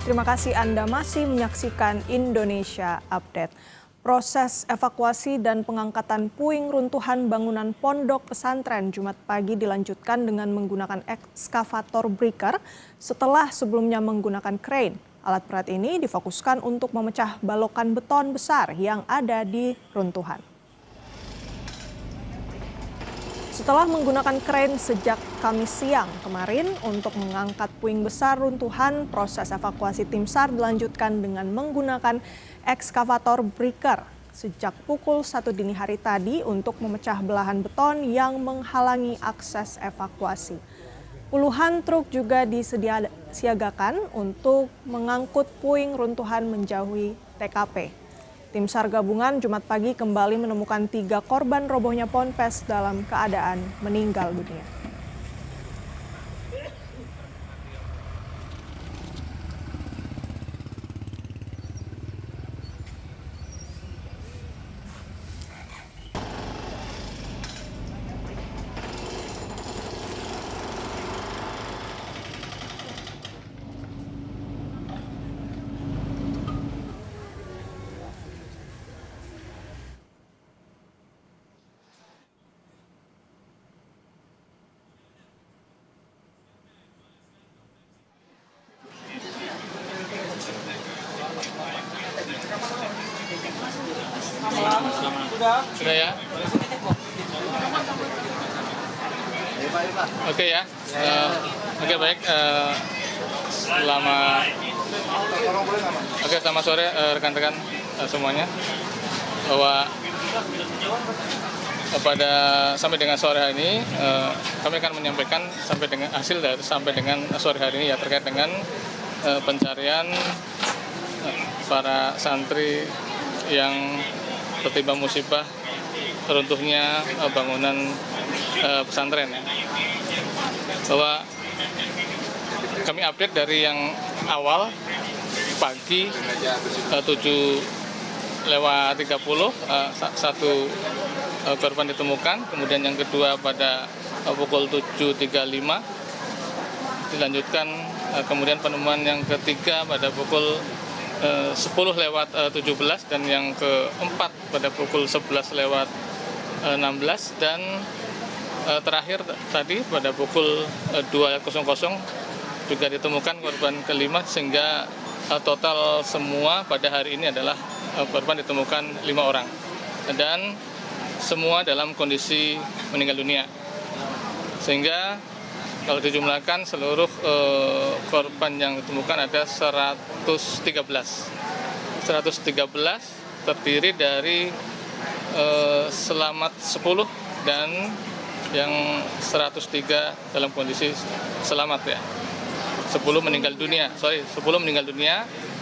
Terima kasih Anda masih menyaksikan Indonesia Update. Proses evakuasi dan pengangkatan puing runtuhan bangunan pondok pesantren Jumat pagi dilanjutkan dengan menggunakan ekskavator breaker setelah sebelumnya menggunakan crane. Alat berat ini difokuskan untuk memecah balokan beton besar yang ada di runtuhan. Setelah menggunakan crane sejak Kamis siang kemarin untuk mengangkat puing besar runtuhan, proses evakuasi tim SAR dilanjutkan dengan menggunakan ekskavator breaker sejak pukul 1 dini hari tadi untuk memecah belahan beton yang menghalangi akses evakuasi. Puluhan truk juga disiagakan untuk mengangkut puing runtuhan menjauhi TKP. Tim SAR gabungan Jumat pagi kembali menemukan 3 korban robohnya ponpes dalam keadaan meninggal dunia. Sudah ya? Oke ya. Oke baik. Selamat sore rekan-rekan semuanya. Bahwa sampai dengan sore hari ini kami akan menyampaikan sampai dengan sore hari ini ya terkait dengan pencarian para santri yang tertimpa musibah runtuhnya bangunan pesantren ya. Bahwa kami update dari yang awal pagi 7:30 satu korban ditemukan, kemudian yang kedua pada pukul 7.35 dilanjutkan, kemudian penemuan yang ketiga pada pukul 10:17 dan yang keempat pada pukul 11:16 dan terakhir tadi pada pukul 2:00 juga ditemukan korban kelima, sehingga total semua pada hari ini adalah korban ditemukan 5 orang dan semua dalam kondisi meninggal dunia, sehingga kalau dijumlahkan seluruh korban yang ditemukan ada 113 terdiri dari selamat 10 dan yang 103 dalam kondisi selamat ya. 10 meninggal dunia,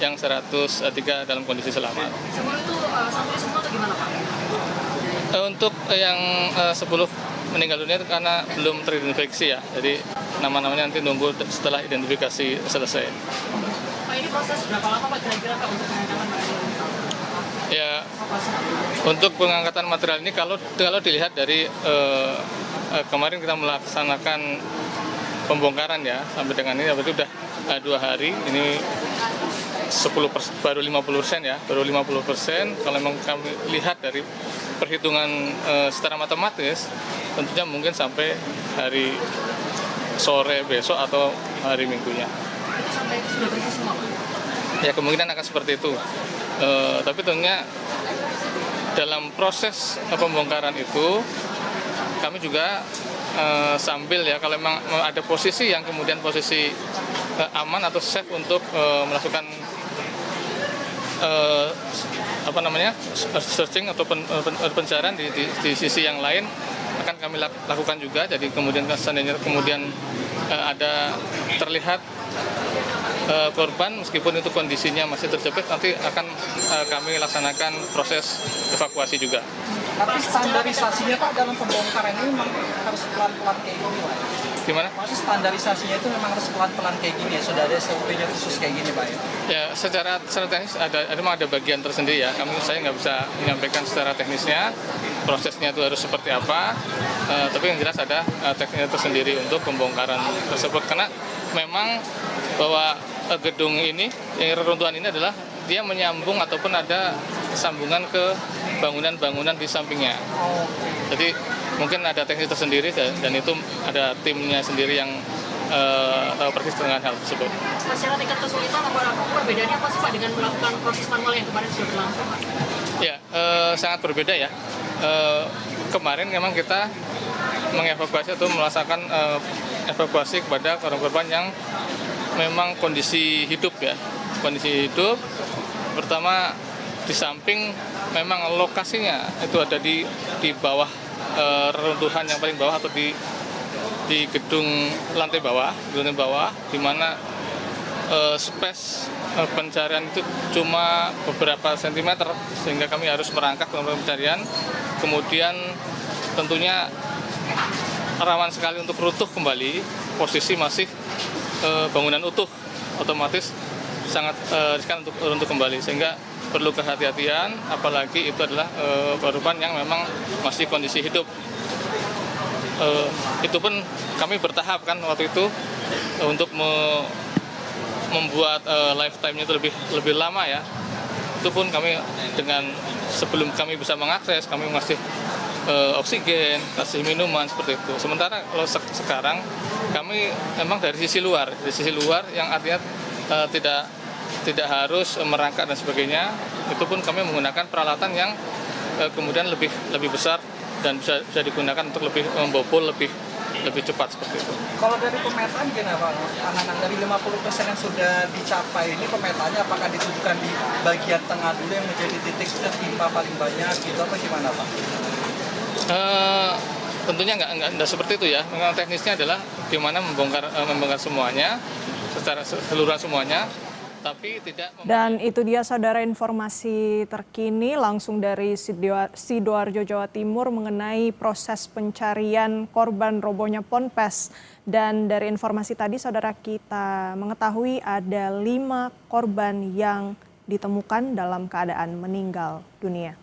yang 103 dalam kondisi selamat. Semua itu semua atau gimana Pak? Untuk yang 10 meninggal dunia itu karena belum teridentifikasi ya, jadi nama-namanya nanti nunggu setelah identifikasi selesai. Pak, ini proses berapa lama Pak kira-kira Pak untuk pengangkatan material? Ya, untuk pengangkatan material ini kalau dilihat dari kemarin kita melaksanakan pembongkaran ya, sampai dengan ini berarti sudah 2 hari, ini baru 50% ya, baru 50%. Kalau memang kami lihat dari perhitungan secara matematis, tentunya mungkin sampai hari sore besok atau hari minggunya. Itu sampai sudah bersih semua Pak? Ya kemungkinan akan seperti itu. Tapi tentunya dalam proses pembongkaran itu kami juga sambil ya, kalau memang ada posisi yang kemudian posisi aman atau safe untuk melakukan searching atau pencarian di sisi yang lain akan kami lakukan juga. Jadi kemudian seandainya ada terlihat korban meskipun itu kondisinya masih terjepit, nanti akan kami laksanakan proses evakuasi juga. Tapi standarisasinya Pak dalam pembongkaran ini memang harus pelan-pelan kayak gini Pak? Gimana? Maksudnya standarisasinya itu memang harus pelan-pelan kayak gini ya? Sudah ada SOP-nya khusus kayak gini Pak ya? Ya, secara teknis ada bagian tersendiri ya. Saya nggak bisa menyampaikan secara teknisnya prosesnya itu harus seperti apa. Tapi yang jelas ada teknisnya tersendiri untuk pembongkaran tersebut, karena memang bahwa gedung ini, yang reruntuhan ini adalah dia menyambung ataupun ada sambungan ke bangunan-bangunan di sampingnya. Jadi mungkin ada teknis tersendiri dan itu ada timnya sendiri yang tahu persis dengan hal tersebut. Secara tingkat kesulitan apa perbedaannya apa sih Pak dengan melakukan proses manual yang kemarin sudah berlangsung Pak? Ya, sangat berbeda ya. Kemarin memang kita mengevakuasi atau melaksanakan evakuasi kepada korban-korban yang memang kondisi hidup ya. Kondisi hidup, pertama di samping memang lokasinya itu ada di bawah reruntuhan yang paling bawah atau di gedung lantai bawah, di mana space pencarian itu cuma beberapa sentimeter, sehingga kami harus merangkak melakukan pencarian. Kemudian tentunya rawan sekali untuk runtuh kembali, posisi masih bangunan utuh, otomatis sangat riskan untuk runtuh kembali, sehingga perlu kehati-hatian, apalagi itu adalah korban yang memang masih kondisi hidup. Itu pun kami bertahap kan waktu itu untuk membuat lifetime-nya itu lebih lama ya. Itu pun kami dengan sebelum kami bisa mengakses, kami masih oksigen, kasih minuman seperti itu. Sementara kalau sekarang kami memang dari sisi luar yang artinya tidak harus merangkak dan sebagainya. Itu pun kami menggunakan peralatan yang kemudian lebih besar dan bisa digunakan untuk lebih membobol lebih cepat seperti itu. Kalau dari pemetaan gimana Pak? Anak-anak dari 50% yang sudah dicapai ini pemetaannya apakah ditujukan di bagian tengah dulu yang menjadi titik tertimpa paling banyak gitu apa gimana Pak? Tentunya nggak seperti itu ya. Memang teknisnya adalah bagaimana membongkar semuanya secara keseluruhan semuanya. Tapi tidak. Dan itu dia saudara informasi terkini langsung dari Sidoarjo, Jawa Timur mengenai proses pencarian korban robohnya Ponpes. Dan dari informasi tadi saudara kita mengetahui ada 5 korban yang ditemukan dalam keadaan meninggal dunia.